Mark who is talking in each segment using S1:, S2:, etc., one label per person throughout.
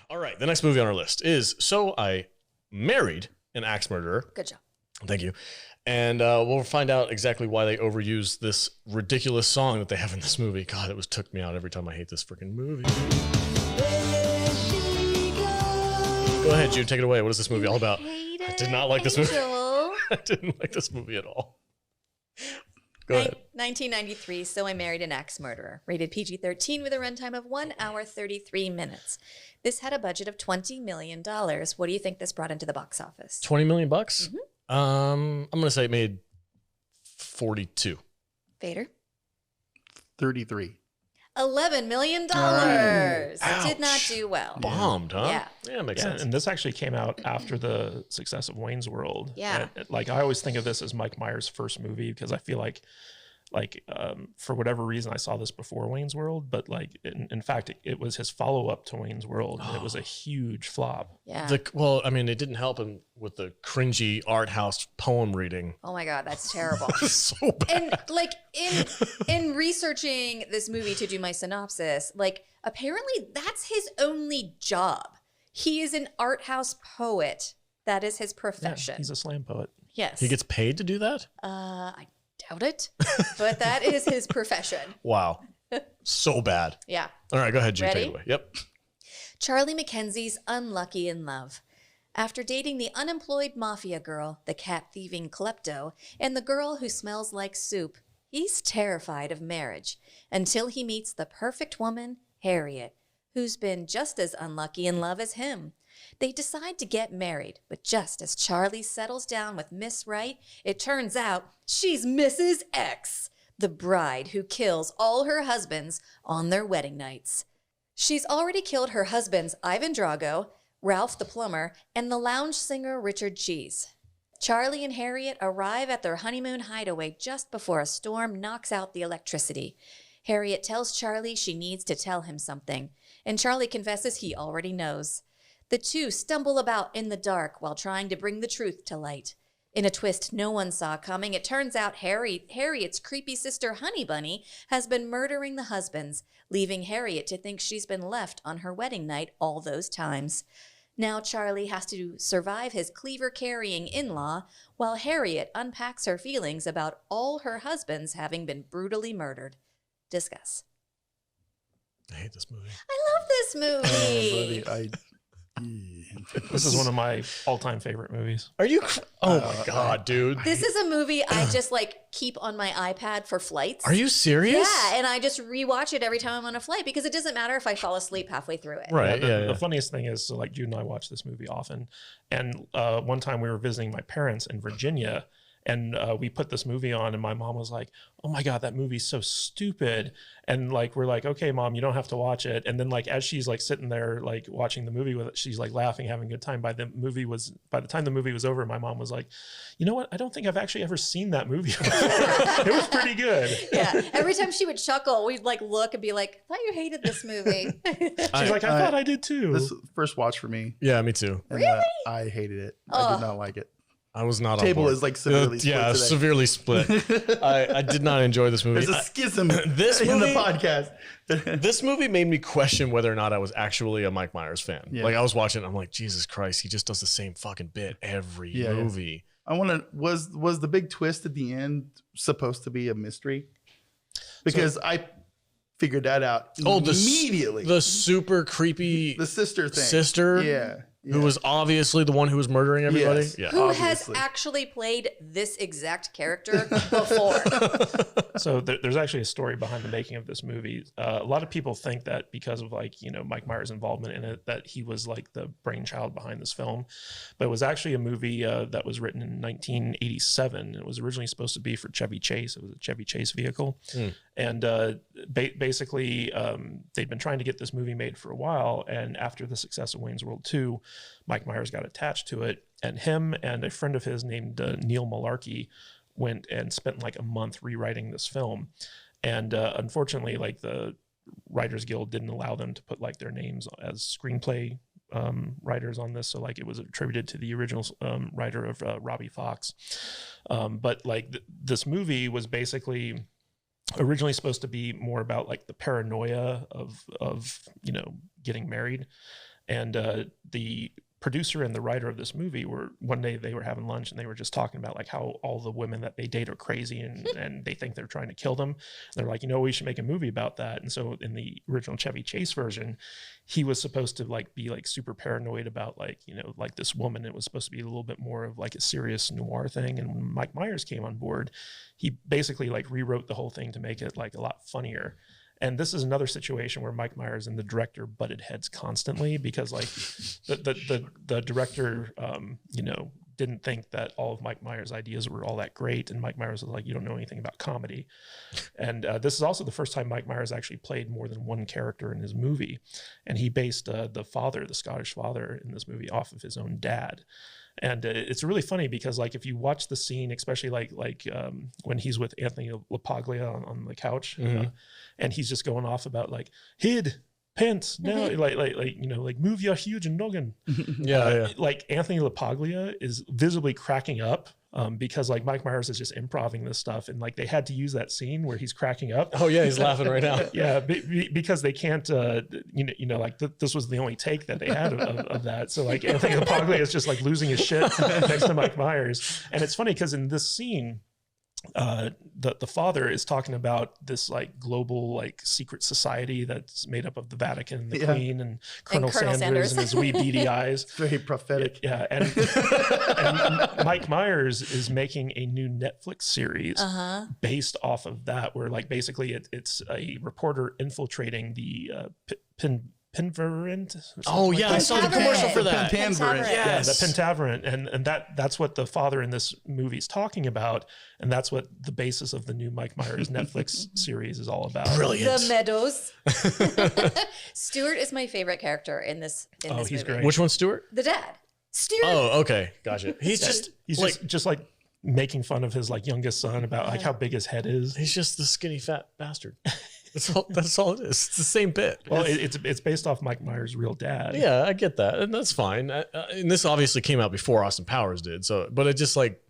S1: All right, the next movie on our list is So I Married an Axe Murderer.
S2: Good job.
S1: Thank you. And we'll find out exactly why they overuse this ridiculous song that they have in this movie. God, it took me out every time. I hate this freaking movie. Go ahead, Jude. Take it away. What is this movie all about? I did not like this movie. I didn't like this movie at all. Go ahead.
S2: 1993, So I Married an Axe Murderer. Rated PG-13 with a runtime of 1 hour, 33 minutes. This had a budget of $20 million. What do you think this brought into the box office?
S1: 20 million bucks? Mm-hmm. I'm going to say it made 42.
S2: Vader?
S3: 33.
S2: $11 million. It did not do well.
S1: Bombed, huh?
S2: Yeah.
S1: Makes sense.
S4: And this actually came out after the success of Wayne's World.
S2: Yeah.
S4: And, like, I always think of this as Mike Myers' first movie because I feel like for whatever reason, I saw this before Wayne's World, but like, in fact, it was his follow-up to Wayne's World. And it was a huge flop.
S2: Yeah.
S1: Well, I mean, it didn't help him with the cringy art house poem reading.
S2: Oh my God, that's terrible.
S1: So bad.
S2: And like in researching this movie to do my synopsis, like apparently that's his only job. He is an art house poet. That is his profession.
S4: Yeah, he's a slam poet.
S2: Yes.
S1: He gets paid to do that?
S2: I doubt it, but that is his profession.
S1: Wow. So bad.
S2: Yeah.
S1: All right, go ahead, Jude.
S2: Ready?
S1: Take it away. Yep.
S2: Charlie Mackenzie's unlucky in love. After dating the unemployed mafia girl, the cat-thieving klepto, and the girl who smells like soup, he's terrified of marriage until he meets the perfect woman, Harriett, who's been just as unlucky in love as him. They decide to get married, but just as Charlie settles down with Miss Right, it turns out she's Mrs. X, the bride who kills all her husbands on their wedding nights. She's already killed her husbands Ivan Drago, Ralph the plumber, and the lounge singer Richard Cheese. Charlie and Harriet arrive at their honeymoon hideaway just before a storm knocks out the electricity. Harriet tells Charlie she needs to tell him something, and Charlie confesses he already knows. The two stumble about in the dark while trying to bring the truth to light. In a twist no one saw coming, it turns out Harriet's creepy sister Honey Bunny has been murdering the husbands, leaving Harriet to think she's been left on her wedding night all those times. Now Charlie has to survive his cleaver-carrying in-law while Harriet unpacks her feelings about all her husbands having been brutally murdered. Discuss.
S1: I hate this movie.
S2: I love this movie.
S3: Buddy,
S4: This is one of my all-time favorite movies.
S1: Are you? Oh my God, dude.
S2: This is a movie I just like keep on my iPad for flights.
S1: Are you serious?
S2: Yeah, and I just rewatch it every time I'm on a flight because it doesn't matter if I fall asleep halfway through it.
S1: Right.
S4: The funniest thing is, so like Jude and I watch this movie often, and one time we were visiting my parents in Virginia, and we put this movie on, and my mom was like, "Oh my God, that movie's so stupid." And like, we're like, "Okay, Mom, you don't have to watch it." And then like, as she's like sitting there, like watching the movie with it, she's like laughing, having a good time. By the time the movie was over, my mom was like, "You know what? I don't think I've actually ever seen that movie." It was pretty good.
S2: Yeah. Every time she would chuckle, we'd like look and be like, "I thought you hated this movie."
S4: She's like, "I thought I did too."
S3: This first watch for me.
S1: Yeah, me too.
S3: And,
S2: Really?
S3: I hated it. I did not like it.
S1: I was not
S3: Table
S1: on board.
S3: is like severely split today.
S1: severely split. I did not enjoy this movie.
S3: There's a schism
S1: this
S3: in the
S1: movie-
S3: podcast.
S1: This movie made me question whether or not I was actually a Mike Myers fan.
S3: Yeah.
S1: Like I was watching it, I'm like, Jesus Christ, he just does the same fucking bit every movie.
S3: I want to. Was the big twist at the end supposed to be a mystery? Because I figured that out immediately.
S1: The super creepy
S3: The sister thing.
S1: sister.
S3: Yeah.
S1: Who was obviously the one who was murdering everybody.
S3: Yes.
S1: Yeah.
S2: Who
S3: Obviously.
S2: has actually played this exact character before?
S4: So there's actually a story behind the making of this movie. A lot of people think that because of like, you know, Mike Myers' involvement in it, that he was like the brainchild behind this film. But it was actually a movie that was written in 1987. It was originally supposed to be for Chevy Chase. It was a Chevy Chase vehicle. And basically, they'd been trying to get this movie made for a while. And after the success of Wayne's World 2, Mike Myers got attached to it. And him and a friend of his named Neil Malarkey went and spent like a month rewriting this film. And unfortunately, like the Writers Guild didn't allow them to put like their names as screenplay writers on this. So like it was attributed to the original writer of Robbie Fox. But like this movie was basically originally supposed to be more about like the paranoia of you know, getting married. And the producer and the writer of this movie were one day they were having lunch and they were just talking about like how all the women that they date are crazy and they think they're trying to kill them. And they're like, we should make a movie about that. And so in the original Chevy Chase version, he was supposed to like be like super paranoid about like, like this woman. It was supposed to be a little bit more of like a serious noir thing. And when Mike Myers came on board, he basically like rewrote the whole thing to make it like a lot funnier. And this is another situation where Mike Myers and the director butted heads constantly because like the director, didn't think that all of Mike Myers' ideas were all that great. And Mike Myers was like, you don't know anything about comedy. And this is also the first time Mike Myers actually played more than one character in his movie. And he based the Scottish father in this movie off of his own dad. And it's really funny because like if you watch the scene, especially like when he's with Anthony LaPaglia on the couch, and he's just going off about like hid pants now, like move your huge noggin. Yeah. Like Anthony LaPaglia is visibly cracking up. Because like Mike Myers is just improvising this stuff, and like they had to use that scene where he's cracking up. Oh yeah, he's laughing right now. Yeah, because they can't, this was the only take that they had of that. So like Anthony LaPaglia is just like losing his shit next to Mike Myers, and it's funny because in this scene, the father is talking about this like global like secret society that's made up of the Vatican and the Queen and Colonel Sanders and his wee beady eyes.
S3: It's very prophetic.
S4: Yeah. And Mike Myers is making a new Netflix series based off of that, where like basically it's a reporter infiltrating the Penverent.
S1: Oh yeah, I saw the commercial for that.
S3: Penverent.
S4: Yes. Yeah, the Pentaverant, and that's what the father in this movie is talking about, and that's what the basis of the new Mike Myers Netflix series is all about.
S1: Brilliant.
S2: The Meadows. Stuart is my favorite character in this. He's movie.
S4: Great.
S1: Which one's Stuart?
S2: The dad. Stuart.
S1: Oh, okay, gotcha. He's
S4: just like making fun of his like youngest son about like how big his head is.
S1: He's just the skinny fat bastard. That's all it is. It's the same bit.
S4: Well, it's based off Mike Myers' real dad.
S1: Yeah, I get that, and that's fine. And this obviously came out before Austin Powers did. So, but it just like,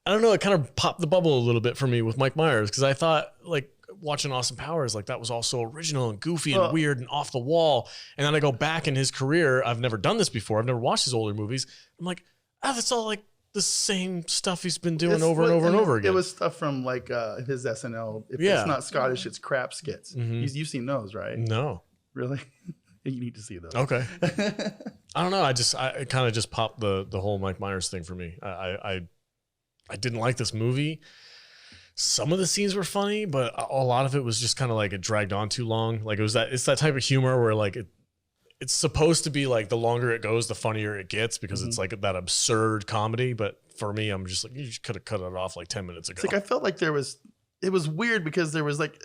S1: I don't know, it kind of popped the bubble a little bit for me with Mike Myers because I thought like watching Austin Powers, like that was all so original and goofy and weird and off the wall. And then I go back in his career. I've never done this before. I've never watched his older movies. I'm like, that's all like the same stuff he's been doing over and over and over again.
S3: It was stuff from like his SNL. If it's not Scottish, it's crap skits. You've seen those, right?
S1: No.
S3: Really? You need to see those.
S1: Okay. I don't know. I kind of just popped the whole Mike Myers thing for me. I didn't like this movie. Some of the scenes were funny, but a lot of it was just kind of like it dragged on too long. Like it's that type of humor where like it's supposed to be like the longer it goes, the funnier it gets because it's like that absurd comedy. But for me, I'm just like, you could have cut it off like 10 minutes ago.
S3: It's like I felt like it was weird because it was like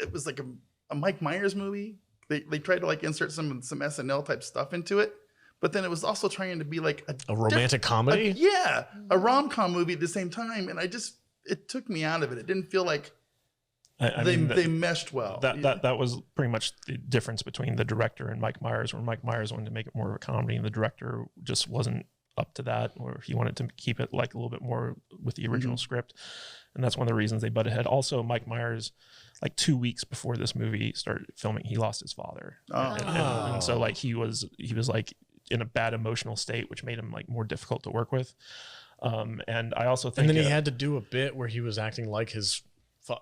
S3: a Mike Myers movie. They tried to like insert some SNL type stuff into it, but then it was also trying to be like
S1: a romantic comedy.
S3: A rom-com movie at the same time, and it took me out of it. It didn't feel like they meshed well.
S4: That was pretty much the difference between the director and Mike Myers, where Mike Myers wanted to make it more of a comedy and the director just wasn't up to that, or he wanted to keep it like a little bit more with the original script. And that's one of the reasons they butted head. Also, Mike Myers, like 2 weeks before this movie started filming, he lost his father. And so like he was like in a bad emotional state, which made him like more difficult to work with. And I also think,
S1: and then he had to do a bit where he was acting like his.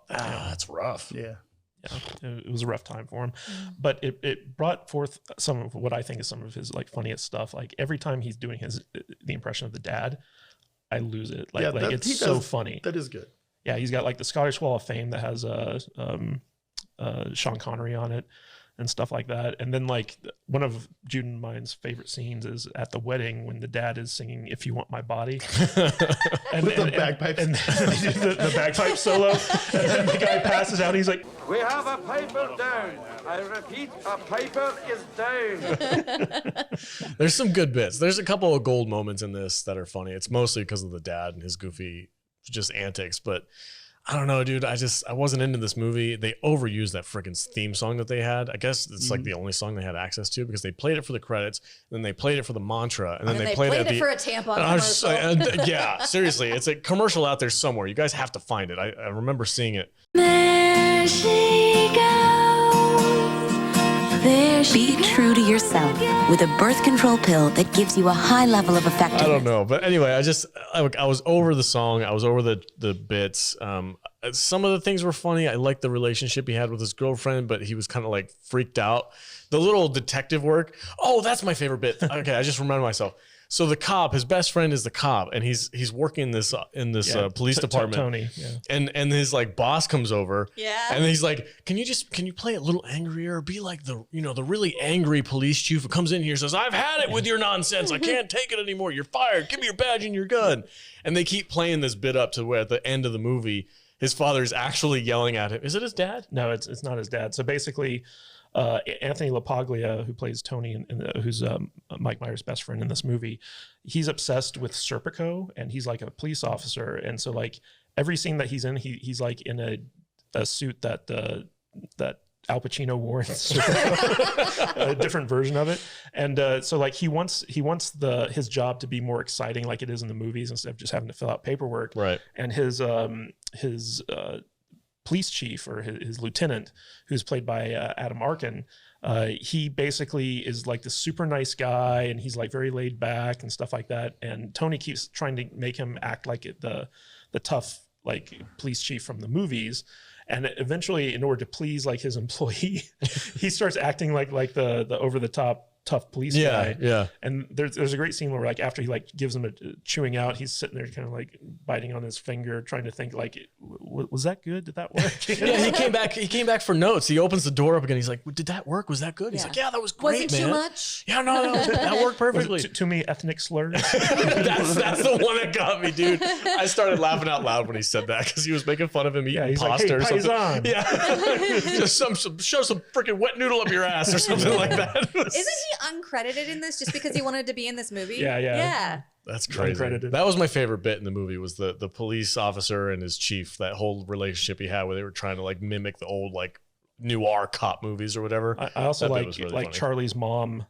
S1: That's rough.
S3: Yeah,
S4: it was a rough time for him, but it brought forth some of what I think is some of his like funniest stuff. Like every time he's doing the impression of the dad, I lose it. Like it's so funny.
S3: That is good.
S4: Yeah, he's got like the Scottish Wall of Fame that has Sean Connery on it and stuff like that. And then like one of Jude and mine's favorite scenes is at the wedding when the dad is singing "If You Want My Body,"
S3: and with the bagpipes,
S4: and the bagpipe solo, and then the guy passes out. And he's like,
S5: "We have a piper down. I repeat, a piper is down."
S1: There's some good bits. There's a couple of gold moments in this that are funny. It's mostly because of the dad and his goofy just antics, but I don't know, dude. I wasn't into this movie. They overused that freaking theme song that they had. I guess it's like the only song they had access to because they played it for the credits, and then they played it for the mantra, and then they played it
S2: for a tampon commercial.
S1: Yeah, seriously, it's a commercial out there somewhere. You guys have to find it. I remember seeing it.
S6: There she goes, Be true to yourself with a birth control pill that gives you a high level of effectiveness.
S1: I don't know, but anyway, I was over the song. I was over the bits. Some of the things were funny. I liked the relationship he had with his girlfriend, but he was kind of like freaked out. The little detective work. Oh, that's my favorite bit. Okay, I just reminded myself. So the cop, his best friend is the cop, and he's working this police department.
S4: Tony,
S1: and his like boss comes over,
S2: and
S1: he's like, can you play it a little angrier? Be like the really angry police chief who comes in here and says, I've had it with your nonsense. I can't take it anymore. You're fired. Give me your badge and your gun. And they keep playing this bit up to where at the end of the movie, his father is actually yelling at him. Is it his dad?
S4: No, it's not his dad. So basically, Anthony LaPaglia, who plays Tony, who's Mike Myers' best friend in this movie, he's obsessed with Serpico, and he's like a police officer. And so like every scene that he's in, he's like in a suit that Al Pacino wore in Serpico, a different version of it. And so like he wants his job to be more exciting, like it is in the movies, instead of just having to fill out paperwork.
S1: Right.
S4: And his police chief, or his lieutenant, who's played by Adam Arkin, he basically is like this super nice guy, and he's like very laid back and stuff like that. And Tony keeps trying to make him act like the tough like police chief from the movies. And eventually, in order to please like his employee, he starts acting like the over the top tough police guy.
S1: Yeah.
S4: And there's a great scene where like after he like gives him a chewing out, he's sitting there kind of like biting on his finger, trying to think like, was that good? Did that work?
S1: Yeah, he came back for notes. He opens the door up again. He's like, did that work? Was that good? He's like, yeah, that was great,
S2: Wasn't
S1: man.
S2: too much?
S1: Yeah, no, that worked perfectly.
S4: Too many ethnic slurs.
S1: that's the one that got me, dude. I started laughing out loud when he said that because he was making fun of him eating
S4: he's
S1: pasta
S4: like,
S1: or
S4: hey,
S1: something.
S4: paisan.
S1: Yeah, just show some freaking wet noodle up your ass or something like that.
S2: Isn't he uncredited in this just because he wanted to be in this movie?
S4: Yeah.
S1: That's crazy.
S4: Uncredited.
S1: That was my favorite bit in the movie, was the police officer and his chief, that whole relationship he had where they were trying to like mimic the old like noir cop movies or whatever.
S4: I also
S1: That bit
S4: like
S1: was really funny.
S4: Charlie's mom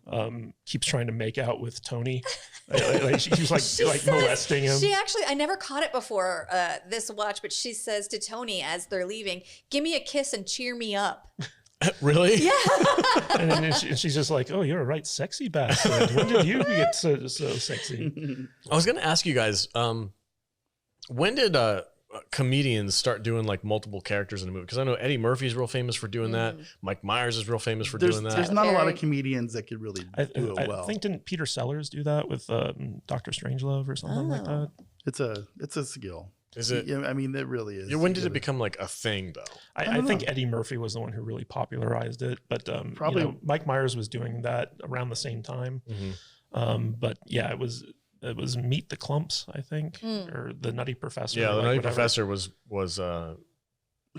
S4: keeps trying to make out with Tony. Like she's like molesting him.
S2: She actually, I never caught it before this watch, but she says to Tony as they're leaving, "Give me a kiss and cheer me up."
S1: Really?
S2: Yeah.
S4: And then she's just like, "Oh, you're a right sexy bastard. When did you get so sexy?"
S1: I was going to ask you guys, when did comedians start doing like multiple characters in a movie? Because I know Eddie Murphy's real famous for doing that. Mike Myers is real famous for doing that.
S3: There's not a lot of comedians that could really do it well.
S4: I think didn't Peter Sellers do that with Dr. Strangelove or something like that?
S3: It's a skill.
S1: Is it?
S3: Yeah, I mean, it really is.
S1: Yeah, when did it become like a thing, though?
S4: I think Eddie Murphy was the one who really popularized it, but probably Mike Myers was doing that around the same time.
S1: Mm-hmm.
S4: But yeah, it was Meet the Clumps, I think, or the Nutty Professor.
S1: Yeah, the
S4: Nutty
S1: Professor was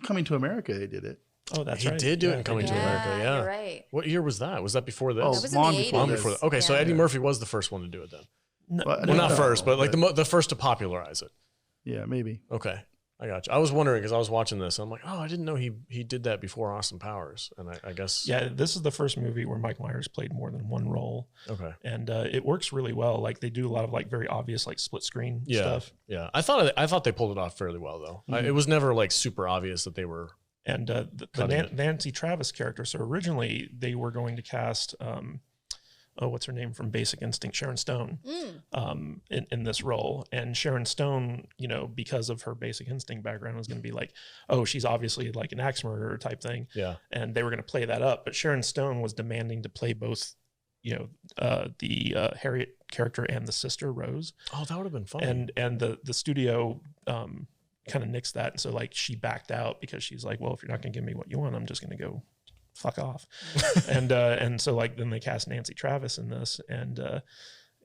S3: Coming to America. They did it.
S4: Oh, that's
S1: he
S4: right.
S1: did do it in Coming to America. Yeah,
S2: you're right.
S1: What year was that? Was that before this?
S3: Oh,
S2: That was
S3: long
S2: in the
S3: before
S2: 80s.
S1: Long
S3: this.
S1: before that. Okay, so
S2: Yeah.
S1: Eddie Murphy was the first one to do it then.
S4: No,
S3: Well,
S1: Well, not
S3: No,
S1: first, but like
S3: but-
S1: the first to popularize it.
S3: Yeah, maybe.
S1: Okay, I got you. I was wondering because I was watching this. I'm like, oh, I didn't know he did that before Austin Powers, and I guess
S4: yeah, this is the first movie where Mike Myers played more than one role,
S1: Okay,
S4: and it works really well. Like they do a lot of like very obvious like split screen
S1: yeah,
S4: stuff.
S1: yeah. I thought they pulled it off fairly well though. It was never like super obvious that they were.
S4: And the Nancy Travis character. So originally they were going to cast, what's her name from Basic Instinct, Sharon Stone, in this role. And Sharon Stone, because of her Basic Instinct background, was going to be like, oh, she's obviously like an axe murderer type thing.
S1: Yeah.
S4: And they were going to play that up. But Sharon Stone was demanding to play both, the Harriett character and the sister Rose.
S1: Oh, that would have been fun.
S4: And the studio kind of nixed that, and so like she backed out because she's like, well, if you're not going to give me what you want, I'm just going to go fuck off. and so like then they cast Nancy Travis in this, and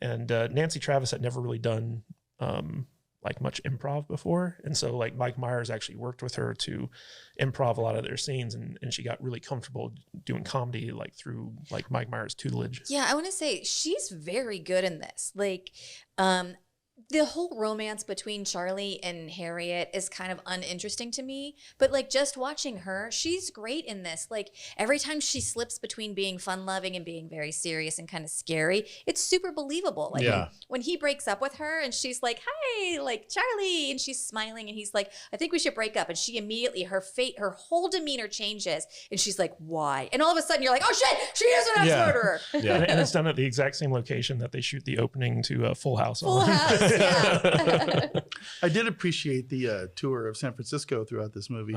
S4: Nancy Travis had never really done like much improv before, and so like Mike Myers actually worked with her to improv a lot of their scenes, and she got really comfortable doing comedy like through like Mike Myers' tutelage.
S2: Yeah, I want to say she's very good in this. Like, The whole romance between Charlie and Harriet is kind of uninteresting to me, but like just watching her, she's great in this. Like every time she slips between being fun-loving and being very serious and kind of scary, it's super believable. Like when he breaks up with her and she's like, "Hi, like Charlie," and she's smiling and he's like, "I think we should break up." And she immediately, her whole demeanor changes and she's like, "Why?" And all of a sudden you're like, "Oh shit, she is an ex-murderer."
S4: Yeah. And it's done at the exact same location that they shoot the opening to Full House
S2: Full
S4: on.
S2: House. Yeah.
S3: I did appreciate the tour of San Francisco throughout this movie.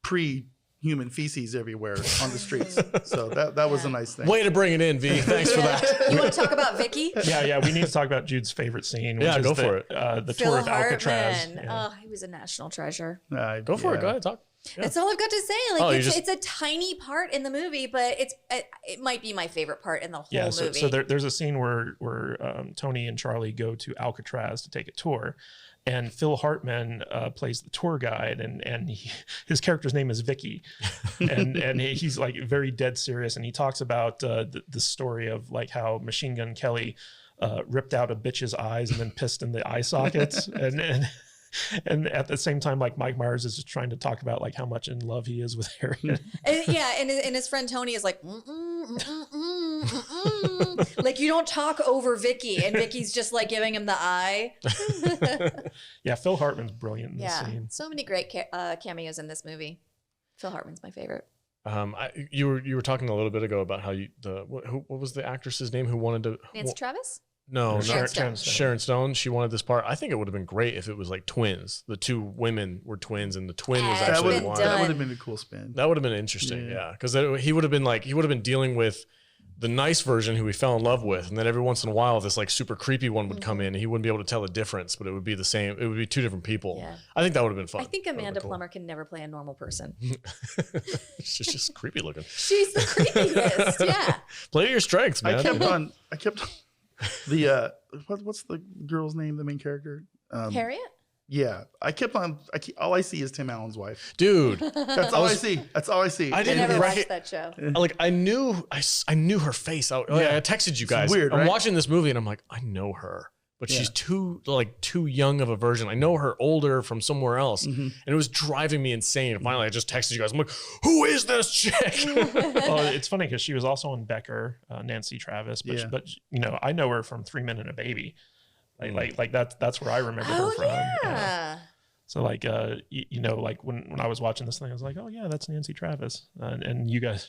S3: Pre-human feces everywhere on the streets, so that was a nice thing.
S1: Way to bring it in, V. Thanks for that.
S2: You want to talk about Vicky?
S4: Yeah. We need to talk about Jude's favorite scene. Which is
S1: go for it.
S4: The
S2: Phil
S4: tour of Alcatraz.
S2: Hartman. Oh, he was a national treasure.
S1: Go for it. Go ahead, talk. Yeah.
S2: That's all I've got to say. Like it's a tiny part in the movie, but it might be my favorite part in the whole movie.
S4: So there's a scene where Tony and Charlie go to Alcatraz to take a tour, and Phil Hartman plays the tour guide, and his character's name is Vicky, and he's like very dead serious, and he talks about the story of like how Machine Gun Kelly ripped out a bitch's eyes and then pissed in the eye sockets, and at the same time, like Mike Myers is just trying to talk about like how much in love he is with Harriet.
S2: And his friend Tony is like, like you don't talk over Vicky, and Vicky's just like giving him the eye.
S4: Yeah, Phil Hartman's brilliant in this scene.
S2: So many great cameos in this movie. Phil Hartman's my favorite.
S1: You were talking a little bit ago about how what was the actress's name who wanted to
S2: Nancy Travis?
S1: No,
S2: Sharon
S1: Sharon Stone. She wanted this part. I think it would have been great if it was like twins. The two women were twins, and the twin was actually one.
S3: That would have been a cool spin.
S1: That would have been interesting, yeah. Because he would have been dealing with the nice version who he fell in love with, and then every once in a while, this like super creepy one would come in. And he wouldn't be able to tell the difference, but it would be the same. It would be two different people.
S2: Yeah.
S1: I think that would have been fun.
S2: I think Amanda Plummer can never play a normal person.
S1: She's just creepy looking.
S2: She's the creepiest. Yeah.
S1: Play to your strengths, man.
S3: I kept on. The what's the girl's name? The main character,
S2: Harriet.
S3: Yeah, all I see is Tim Allen's wife.
S1: Dude,
S3: that's all I see. That's all I see.
S1: I didn't
S2: never watched that show.
S1: Like I knew her face. I texted you guys.
S3: Weird,
S1: I'm
S3: right?
S1: watching this movie and I'm like, I know her, but she's too young of a version. I know her older from somewhere else, and it was driving me insane. And finally, I just texted you guys. I'm like, who is this chick?
S4: Well, it's funny because she was also on Becker, Nancy Travis, but you know, I know her from 3 Men and a Baby. Like that's where I remember her from.
S2: Yeah.
S4: So like you know, like when I was watching this thing, I was like, oh yeah, that's Nancy Travis, and you guys.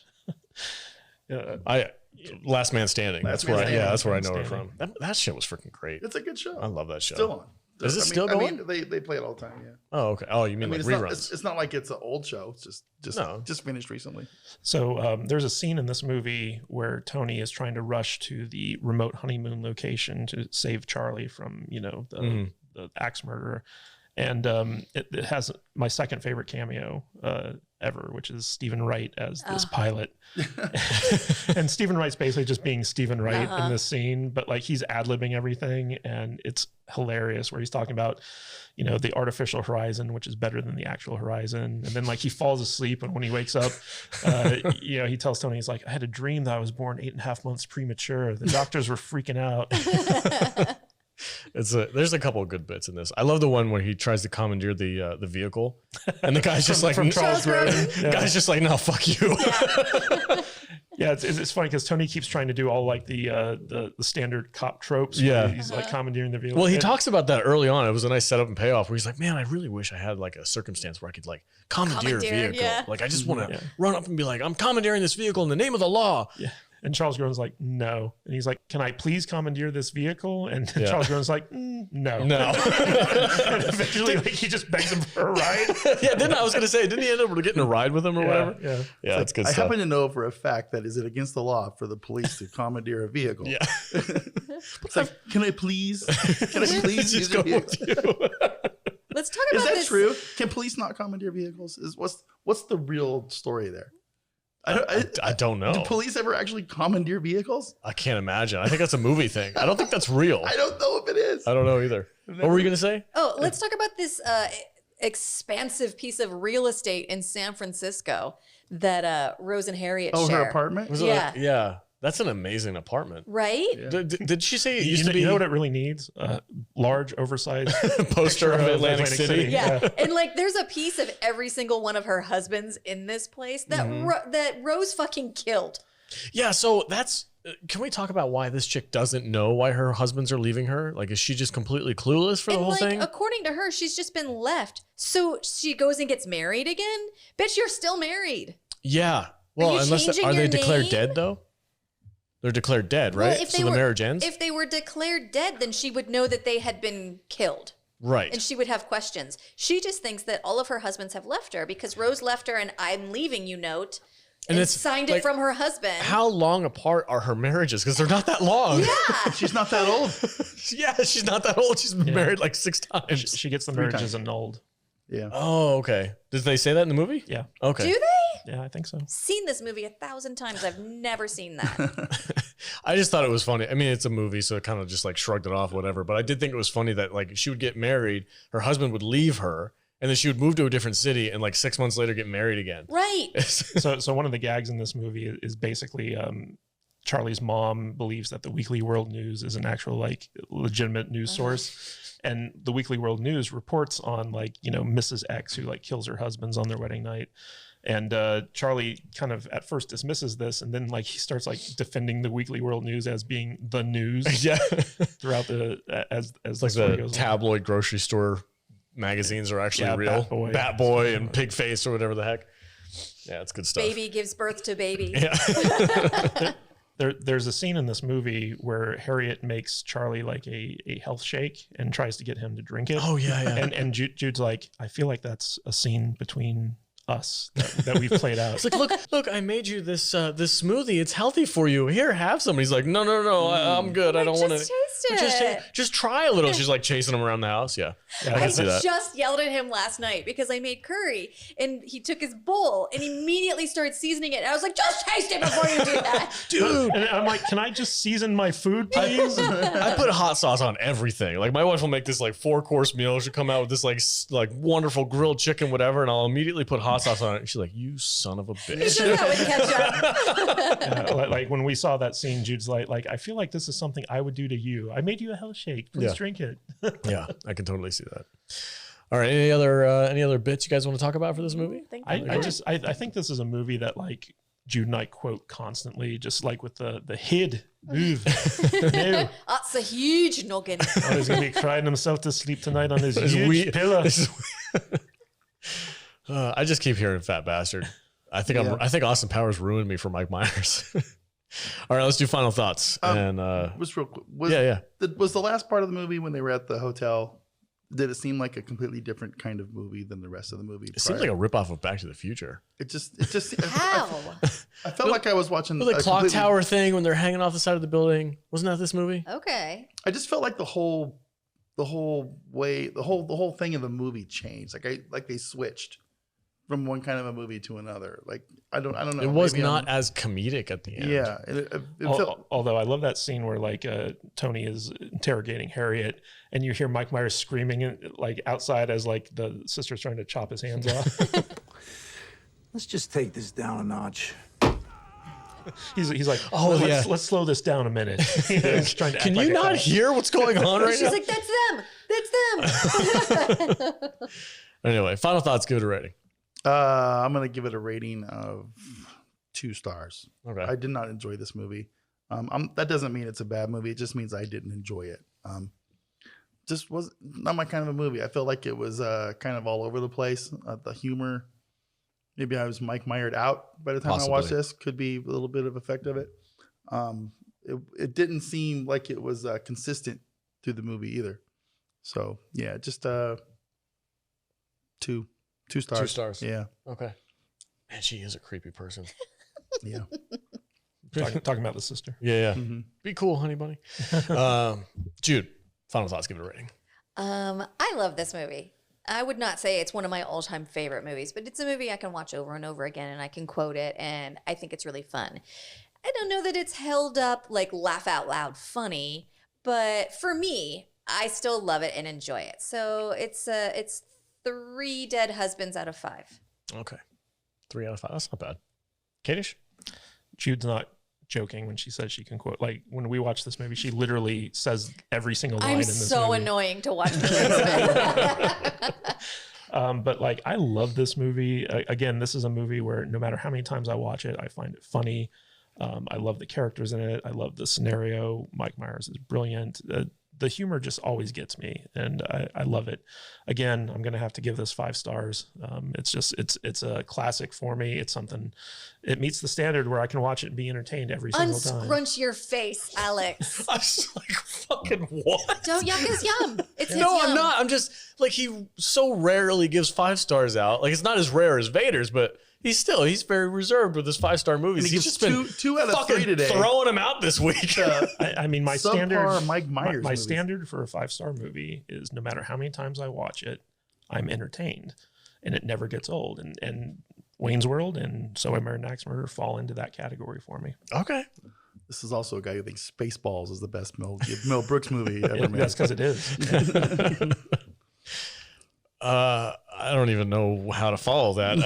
S1: Last Man Standing. That's where I know her from. That shit was freaking great.
S3: It's a good show.
S1: I love that show.
S3: Still on.
S1: Is it still going?
S3: I mean, they play it all the time. Yeah.
S1: Oh, okay. Oh, you mean like reruns?
S3: It's not like it's an old show. It's just finished recently.
S4: So there's a scene in this movie where Tony is trying to rush to the remote honeymoon location to save Charlie from, you know, the axe murderer. And it has my second favorite cameo ever, which is Stephen Wright as this pilot. And Stephen Wright's basically just being Stephen Wright in this scene, but like he's ad-libbing everything, and it's hilarious where he's talking about, you know, the artificial horizon, which is better than the actual horizon. And then like he falls asleep, and when he wakes up, you know, he tells Tony, he's like, I had a dream that I was born 8.5 months premature. The doctors were freaking out.
S1: There's a couple of good bits in this. I love the one where he tries to commandeer the vehicle, and the guy's just like,
S4: from Charles Grodin.
S1: Yeah. Guy's just like, no, fuck you.
S4: Yeah, it's funny because Tony keeps trying to do all like the standard cop tropes.
S1: Yeah,
S4: he's like commandeering the vehicle.
S1: Well, he talks about that early on. It was a nice setup and payoff where he's like, man, I really wish I had like a circumstance where I could like commandeer a vehicle. Yeah. Like I just want to run up and be like, I'm commandeering this vehicle in the name of the law.
S4: Yeah. And Charles Grodin's like, no. And he's like, can I please commandeer this vehicle? And Charles Grodin's like, no.
S1: No.
S4: And eventually, like, he just begs him for a ride.
S1: I was going to say, didn't he end up getting a ride with him or whatever?
S4: Yeah,
S1: that's good
S3: I
S1: stuff.
S3: happen to know for a fact that is it against the law for the police to commandeer a vehicle?
S1: Yeah.
S3: It's like, can I please use a vehicle?
S2: Let's talk about this.
S3: Is that true? Can police not commandeer vehicles? What's the real story there?
S1: I don't know.
S3: Do police ever actually commandeer vehicles?
S1: I can't imagine. I think that's a movie thing. I don't think that's real.
S3: I don't know if it is.
S1: I don't know either. What were you going to say?
S2: Oh, let's talk about this expansive piece of real estate in San Francisco that Rose and Harriet share.
S3: Her apartment?
S2: Yeah.
S1: Yeah. That's an amazing apartment.
S2: Right?
S3: Yeah.
S1: Did she say it used to be?
S4: You know what it really needs? Large, oversized
S1: poster of Atlantic City?
S2: Yeah. And like there's a piece of every single one of her husbands in this place that that Rose fucking killed.
S1: Yeah, so that's can we talk about why this chick doesn't know why her husbands are leaving her? Like, is she just completely clueless for the whole thing?
S2: According to her, she's just been left. So she goes and gets married again? Bitch, you're still married.
S1: Yeah. Well,
S2: you
S1: unless
S2: changing
S1: are they
S2: your
S1: declared
S2: name?
S1: dead though? They're declared dead, right?
S2: Well, if
S1: so
S2: they
S1: the
S2: were,
S1: marriage ends?
S2: If they were declared dead, then she would know that they had been killed.
S1: Right.
S2: And she would have questions. She just thinks that all of her husbands have left her because Rose left her an I'm leaving you note and
S1: it's
S2: signed
S1: like,
S2: it from her husband.
S1: How long apart are her marriages? Because they're not that long.
S2: Yeah.
S3: She's not that old.
S1: Yeah, she's not that old. She's been married like 6 times.
S4: She gets the
S3: 3
S4: marriages
S3: times.
S4: annulled.
S3: Yeah.
S1: Oh, okay. Did they say that in the movie?
S4: Yeah.
S1: Okay.
S2: Do they?
S4: Yeah, I think so.
S2: Seen this movie 1,000 times. I've never seen that.
S1: I just thought it was funny. I mean, it's a movie, so it kind of just like shrugged it off, whatever. But I did think it was funny that like she would get married, her husband would leave her, and then she would move to a different city, and like 6 months later get married again.
S2: Right.
S4: So one of the gags in this movie is basically Charlie's mom believes that the Weekly World News is an actual like legitimate news source. And the Weekly World News reports on like, you know, Mrs. X who like kills her husbands on their wedding night. And Charlie kind of at first dismisses this, and then like he starts like defending the Weekly World News as being the news.
S1: Yeah.
S4: Throughout the as
S1: It's
S4: the
S1: like
S4: story
S1: the
S4: goes on.
S1: tabloid grocery store magazines are actually
S4: Yeah,
S1: real. Bat Boy and Pig Face or whatever the heck. Yeah, it's good stuff.
S2: Baby gives birth to baby.
S1: Yeah.
S4: There's a scene in this movie where Harriet makes Charlie like a health shake and tries to get him to drink it.
S1: Oh, yeah, yeah.
S4: And Jude's like, I feel like that's a scene between us that we've played out.
S1: It's like, look, I made you this this smoothie. It's healthy for you. Here, have some. He's like, no, I'm good. I don't want to.
S2: Just taste it.
S1: Just try a little. She's like chasing him around the house. Yeah, I
S2: I
S1: can see that.
S2: just yelled at him last night because I made curry and he took his bowl and immediately started seasoning it. And I was like, just taste it before you do that.
S1: Dude,
S4: And I'm like, can I just season my food, please?
S1: I put hot sauce on everything. Like my wife will make this like 4-course meal. She'll come out with this like wonderful grilled chicken, whatever, and I'll immediately put hot sauce on it. She's like, you son of a bitch.
S2: Just that with ketchup.
S4: Yeah, like when we saw that scene, Jude's like, I feel like this is something I would do to you. I made you a health shake. Please
S1: Yeah.
S4: drink it.
S1: Yeah, I can totally see that. All right, any other bits you guys want to talk about for this movie?
S4: I think this is a movie that like Jude and I quote constantly, just like with the hid move. No.
S2: That's a huge noggin.
S4: Oh, he's gonna be crying himself to sleep tonight on his
S1: This is
S4: huge
S1: we-
S4: pillow.
S1: this is- I just keep hearing fat bastard. I think Austin Powers ruined me for Mike Myers. All right, let's do final thoughts.
S3: Was real quick. Was the last part of the movie when they were at the hotel? Did it seem like a completely different kind of movie than the rest of the movie?
S1: It seems like a ripoff of Back to the Future.
S3: It just
S2: How?
S3: I felt like I was watching
S1: The
S3: a
S1: clock
S3: completely-
S1: tower thing when they're hanging off the side of the building. Wasn't that this movie?
S2: Okay.
S3: I just felt like the whole thing of the movie changed. Like they switched from one kind of a movie to another. Like I don't know.
S1: It was
S3: Maybe
S1: not as comedic at the end.
S3: Yeah. It felt,
S4: Although I love that scene where like Tony is interrogating Harriet, and you hear Mike Myers screaming like outside as like the sister's trying to chop his hands off.
S7: Let's just take this down a notch.
S4: He's like,
S1: Oh, yeah.
S4: let's slow this down a minute. He's trying to act
S1: Can
S4: like
S1: you
S4: a
S1: not
S4: cop.
S1: hear what's going on right
S2: She's
S1: now?
S2: like, that's them.
S1: Anyway, final thoughts. Give it a rating.
S3: I'm gonna give it a rating of 2 stars.
S1: Okay.
S3: I did not enjoy this movie. That doesn't mean it's a bad movie. It just means I didn't enjoy it. Just was not my kind of a movie. I felt like it was kind of all over the place. The humor, maybe I was Mike Myered out by the time I watched
S1: Possibly.
S3: this. Could be a little bit of effect of it. It didn't seem like it was consistent through the movie either. So yeah, just 2 stars.
S1: 2 stars.
S3: Yeah,
S1: Okay. Man, she is a creepy person.
S3: yeah.
S4: Talking about the sister.
S1: Yeah.
S3: Mhm.
S1: Be cool, honey bunny. Jude, final thoughts. Give it a rating.
S2: I love this movie. I would not say it's one of my all-time favorite movies, but it's a movie I can watch over and over again, and I can quote it, and I think it's really fun. I don't know that it's held up like laugh out loud funny, but for me, I still love it and enjoy it. So it's 3 dead husbands out of 5.
S1: Okay. 3 out of 5. That's not bad. Kadish?
S4: Jude's not joking when she says she can quote. Like when we watch this movie, she literally says every single line
S2: I'm
S4: in this
S2: so
S4: movie.
S2: annoying to watch.
S4: But like, I love this movie. Again, this is a movie where no matter how many times I watch it, I find it funny. I love the characters in it. I love the scenario. Mike Myers is brilliant. The humor just always gets me, and I love it. Again, I'm going to have to give this 5 stars. It's a classic for me. It's something, it meets the standard where I can watch it and be entertained every single time.
S2: Unscrunch your face, Alex.
S1: I was like, fucking what?
S2: Don't yuck his yum. It's his
S1: No,
S2: yum.
S1: I'm not. I'm just like, he so rarely gives 5 stars out. Like, it's not as rare as Vader's, but he's very reserved with his 5-star movies.
S3: And he
S1: He's
S3: gives
S1: just been
S3: two out of 3 today.
S1: throwing them out this week.
S4: I mean, my
S3: Subpar
S4: standard,
S3: Mike Myers
S4: my
S3: movies.
S4: standard for a 5-star movie is no matter how many times I watch it, I'm entertained, and it never gets old. And Wayne's World and So I Married an Axe Murderer fall into that category for me.
S1: Okay.
S3: This is also a guy who thinks Spaceballs is the best Mel Brooks movie ever made.
S4: That's because it is.
S1: I don't even know how to follow that.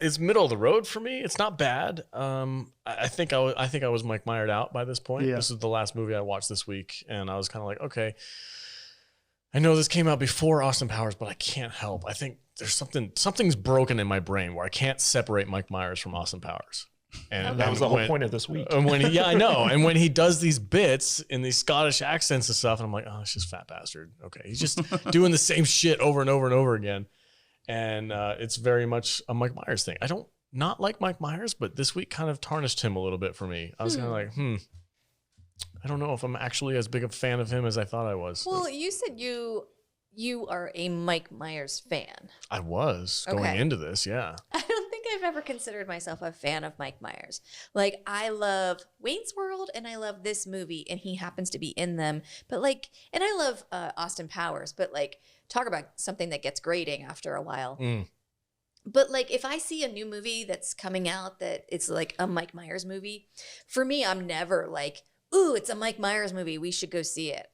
S1: It's middle of the road for me. It's not bad. I think I was Mike Myered out by this point.
S3: Yeah.
S1: This is the last movie I watched this week, and I was kind of like, okay, I know this came out before Austin Powers, but I can't help. I think there's something's broken in my brain where I can't separate Mike Myers from Austin Powers. And
S4: That was the whole point of this week.
S1: And yeah, I know. And when he does these bits in these Scottish accents and stuff, and I'm like, oh, it's just fat bastard. Okay, he's just doing the same shit over and over and over again. And it's very much a Mike Myers thing. I don't not like Mike Myers, but this week kind of tarnished him a little bit for me. I was kind of like, I don't know if I'm actually as big a fan of him as I thought I was.
S2: Well, you said you are a Mike Myers fan.
S1: I was going into this, yeah.
S2: I don't think I've ever considered myself a fan of Mike Myers. Like, I love Wayne's World and I love this movie, and he happens to be in them. But like, and I love Austin Powers, but like, talk about something that gets grating after a while. But like, if I see a new movie that's coming out that it's like a Mike Myers movie, for me, I'm never like, ooh, it's a Mike Myers movie, we should go see it.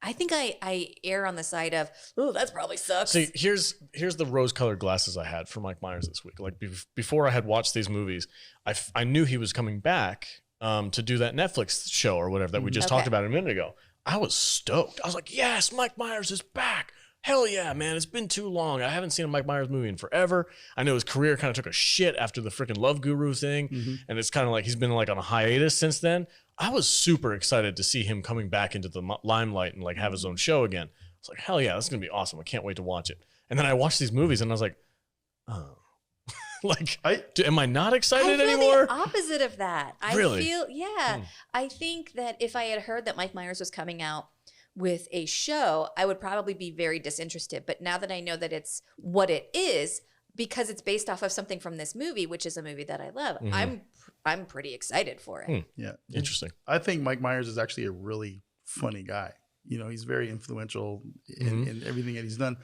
S2: I think I err on the side of, ooh, that probably sucks.
S1: See, here's the rose-colored glasses I had for Mike Myers this week. Like before I had watched these movies, I knew he was coming back to do that Netflix show or whatever that we just talked about a minute ago. I was stoked. I was like, yes, Mike Myers is back. Hell yeah, man. It's been too long. I haven't seen a Mike Myers movie in forever. I know his career kind of took a shit after the freaking Love Guru thing. And it's kind of like he's been like on a hiatus since then. I was super excited to see him coming back into the limelight and like have his own show again. I was like, hell yeah, this is going to be awesome. I can't wait to watch it. And then I watched these movies and I was like, oh. Like, am I not excited anymore?
S2: The opposite of that.
S1: Really?
S2: I feel, yeah. I think that if I had heard that Mike Myers was coming out with a show, I would probably be very disinterested. But now that I know that it's what it is, because it's based off of something from this movie, which is a movie that I love, I'm pretty excited for it.
S3: Yeah.
S1: Interesting.
S3: I think Mike Myers is actually a really funny guy. You know, he's very influential in everything that he's done.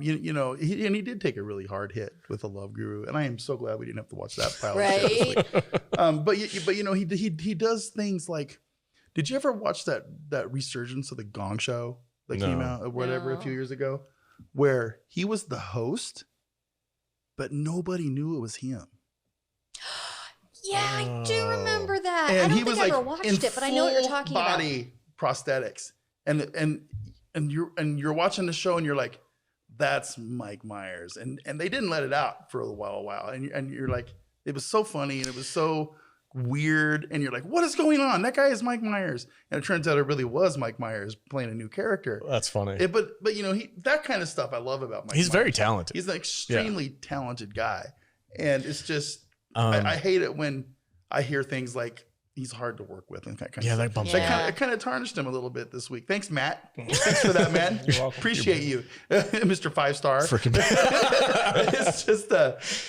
S3: He did take a really hard hit with the Love Guru, and I am so glad we didn't have to watch that pile of shit this week. But you know, he does things like, did you ever watch that resurgence of the Gong Show that came out or whatever a few years ago, where he was the host, but nobody knew it was him?
S2: Yeah, I do remember that.
S3: And
S2: I don't
S3: he was
S2: think I
S3: like
S2: ever watched it, but I know what you're talking about.
S3: Body prosthetics, and you're watching the show and you're like, that's Mike Myers, and they didn't let it out for a while, and you're like, it was so funny and it was so weird, and you're like, what is going on? That guy is Mike Myers, and it turns out it really was Mike Myers playing a new character.
S1: That's funny.
S3: But you know, that kind of stuff I love about Mike.
S1: He's
S3: Myers.
S1: very talented.
S3: He's an extremely talented guy, and it's just I hate it when I hear things like he's hard to work with and that kind of stuff.
S1: That bumps
S3: me out. It kind of tarnished him a little bit this week. Thanks, Matt. Thanks for that, man.
S4: You're welcome.
S3: Appreciate you, Mr. 5-star.
S1: Freaking
S3: It's just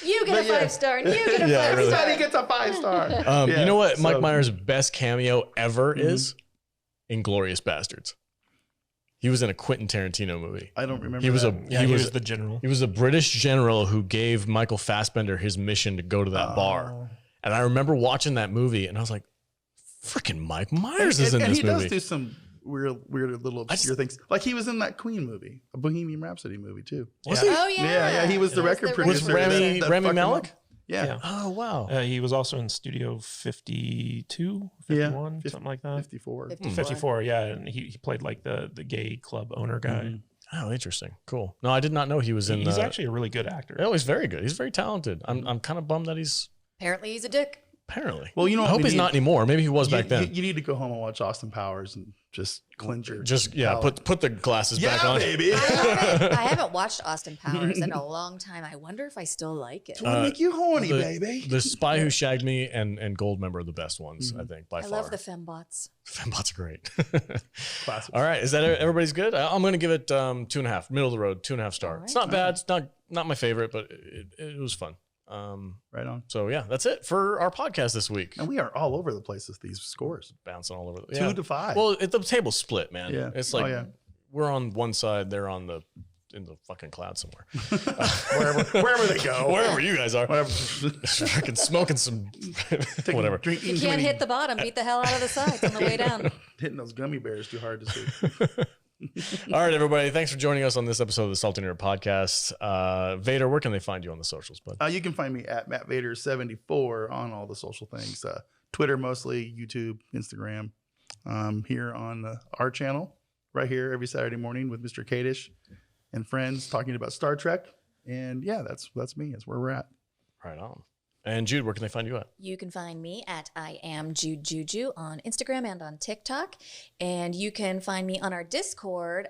S2: you get a 5-star and you get a 5-star.
S3: Everybody gets a 5-star.
S1: You know what Mike Myers' best cameo ever is? Inglourious Bastards. He was in a Quentin Tarantino movie.
S3: I don't remember.
S1: He was
S3: that.
S1: he was
S4: the general.
S1: He was a British general who gave Michael Fassbender his mission to go to that bar. And I remember watching that movie and I was like, freaking Mike Myers is in this movie.
S3: And he does do some weird little obscure things. Like he was in that Queen movie, a Bohemian Rhapsody movie too.
S1: Was he?
S2: Oh yeah.
S3: Yeah. He was the record producer.
S1: With Rami Malek?
S3: Yeah.
S1: Oh wow.
S4: He was also in Studio 52, 51, something like that.
S3: 54.
S4: 54, yeah. And he played like the gay club owner guy.
S1: Oh, interesting. Cool. No, I did not know he was in.
S4: He's actually a really good actor.
S1: Oh, he's very good. He's very talented. I'm kind of bummed that he's
S2: Apparently he's a dick.
S1: apparently.
S3: Well, you know,
S1: I
S3: what
S1: hope
S3: we
S1: he's
S3: need?
S1: not anymore. Maybe he was back then.
S3: You need to go home and watch Austin Powers and just cleanse your palate.
S1: put the glasses back on.
S3: baby.
S2: I haven't watched Austin Powers in a long time. I wonder if I still like it.
S3: Wanna make you horny, baby.
S1: The Spy Who Shagged Me and Goldmember are the best ones, I think, by
S2: I
S1: far.
S2: love the fembots.
S1: Fembots are great.
S3: Classic.
S1: All right, is that everybody's good? I'm going to give it 2.5, middle of the road, 2.5 star.
S2: All
S1: It's
S2: right.
S1: not bad. It's not my favorite, but it was fun.
S3: Right on.
S1: So yeah, that's it for our podcast this week.
S3: And we are all over the place with these scores.
S1: Bouncing all over.
S3: 2 to 5.
S1: Well, the table's split, man.
S3: Yeah.
S1: It's like
S3: Oh, yeah.
S1: we're on one side, they're in the fucking cloud somewhere.
S3: wherever they go.
S1: Wherever you guys are.
S3: Whatever.
S1: Fucking smoking some whatever.
S2: If you can't hit the bottom, beat the hell out of the sides on the way down.
S3: Hitting those gummy bears too hard to see.
S1: All right, everybody. Thanks for joining us on this episode of the Salty Nerd Podcast. Vader, where can they find you on the socials, bud?
S3: You can find me at MattVader74 on all the social things. Twitter mostly, YouTube, Instagram. Here on our channel, right here every Saturday morning with Mr. Kadish and friends talking about Star Trek. And yeah, that's me. That's where we're at.
S1: Right on. And Jude, where can they find you at?
S2: You can find me at I am Jude Juju on Instagram and on TikTok. And you can find me on our Discord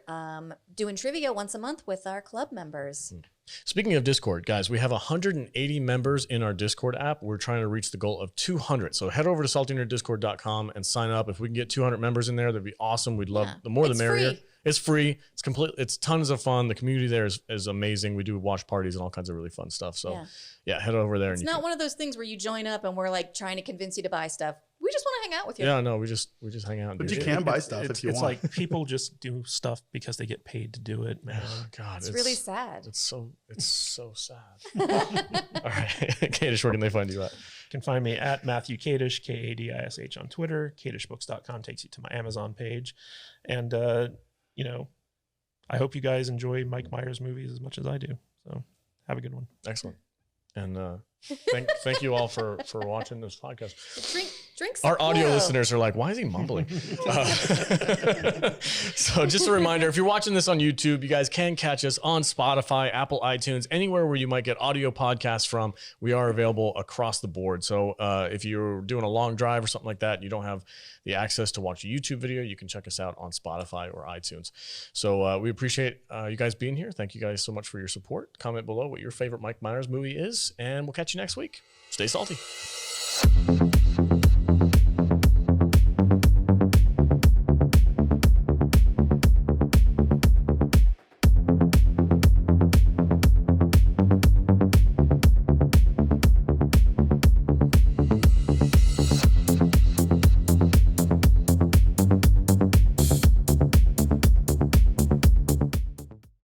S2: doing trivia once a month with our club members.
S1: Speaking of Discord, guys, we have 180 members in our Discord app. We're trying to reach the goal of 200. So head over to saltynerdiscord.com and sign up. If we can get 200 members in there, that'd be awesome. We'd love the more the merrier.
S2: Free.
S1: It's free. It's tons of fun. The community there is amazing. We do watch parties and all kinds of really fun stuff. So yeah, head over there.
S2: It's not one of those things where you join up and we're like trying to convince you to buy stuff. We just want to hang out with you.
S1: Yeah, no, we just hang out. And
S3: But
S1: do
S3: you
S1: it.
S3: can buy stuff if you
S4: It's
S3: want.
S4: like people just do stuff because they get paid to do it, man.
S1: Oh, God,
S2: It's really sad.
S1: It's so sad. All right, Kadish, where can they find you at?
S4: You can find me at Matthew Kadish, Kadish on Twitter. KadishBooks.com takes you to my Amazon page. And, I hope you guys enjoy Mike Myers movies as much as I do. So have a good one.
S1: Excellent. And thank you all for watching this podcast.
S2: Drink
S1: Our audio
S2: Sapporo.
S1: listeners are like, why is he mumbling? So just a reminder, if you're watching this on YouTube, you guys can catch us on Spotify, Apple iTunes, anywhere where you might get audio podcasts from. We are available across the board. So if you're doing a long drive or something like that, and you don't have the access to watch a YouTube video, you can check us out on Spotify or iTunes. So we appreciate you guys being here. Thank you guys so much for your support. Comment below what your favorite Mike Myers movie is, and we'll catch you next week. Stay salty.